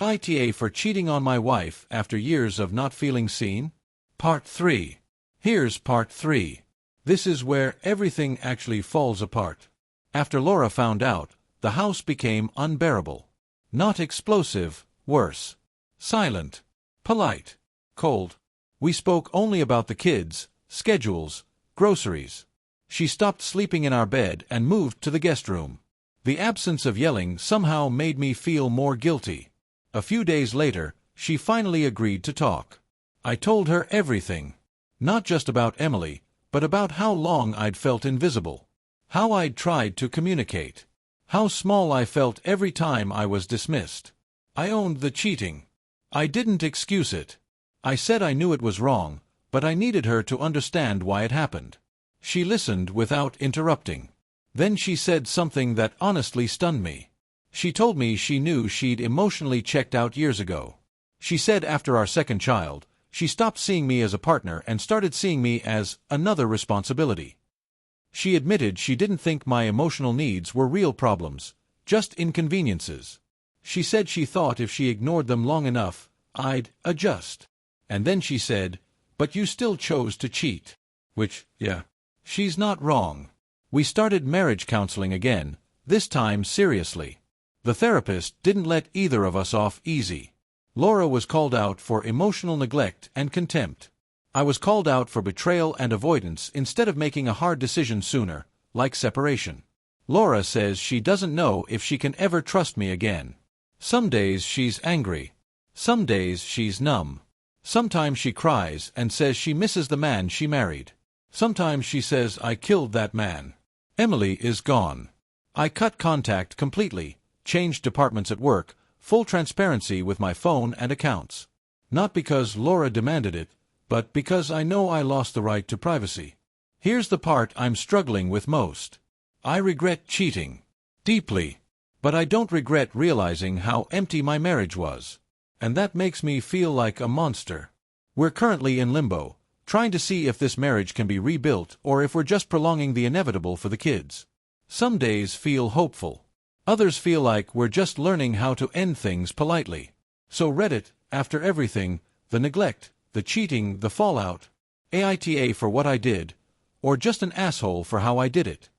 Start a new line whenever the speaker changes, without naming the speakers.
AITA for cheating on my wife after years of not feeling seen? Part 3. Here's Part 3. This is where everything actually falls apart. After Laura found out, the house became unbearable. Not explosive, worse. Silent. Polite. Cold. We spoke only about the kids, schedules, groceries. She stopped sleeping in our bed and moved to the guest room. The absence of yelling somehow made me feel more guilty. A few days later, she finally agreed to talk. I told her everything. Not just about Emily, but about how long I'd felt invisible. How I'd tried to communicate. How small I felt every time I was dismissed. I owned the cheating. I didn't excuse it. I said I knew it was wrong, but I needed her to understand why it happened. She listened without interrupting. Then she said something that honestly stunned me. She told me she knew she'd emotionally checked out years ago. She said after our second child, she stopped seeing me as a partner and started seeing me as another responsibility. She admitted she didn't think my emotional needs were real problems, just inconveniences. She said she thought if she ignored them long enough, I'd adjust. And then she said, "But you still chose to cheat." Which, yeah, she's not wrong. We started marriage counseling again, this time seriously. The therapist didn't let either of us off easy. Laura was called out for emotional neglect and contempt. I was called out for betrayal and avoidance instead of making a hard decision sooner, like separation. Laura says she doesn't know if she can ever trust me again. Some days she's angry. Some days she's numb. Sometimes she cries and says she misses the man she married. Sometimes she says I killed that man. Emily is gone. I cut contact completely, changed departments at work, full transparency with my phone and accounts. Not because Laura demanded it, but because I know I lost the right to privacy. Here's the part I'm struggling with most. I regret cheating. Deeply. But I don't regret realizing how empty my marriage was. And that makes me feel like a monster. We're currently in limbo, trying to see if this marriage can be rebuilt or if we're just prolonging the inevitable for the kids. Some days feel hopeful. Others feel like we're just learning how to end things politely. So Reddit, after everything, the neglect, the cheating, the fallout, AITA for what I did, or just an asshole for how I did it.